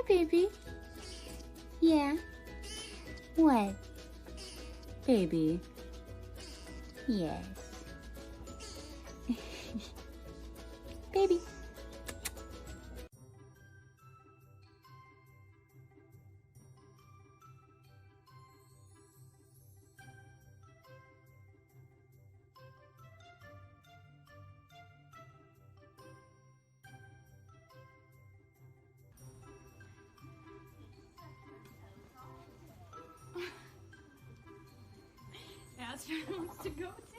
baby. Yeah. What? Baby. Yes. Baby. Aspen wants to go too.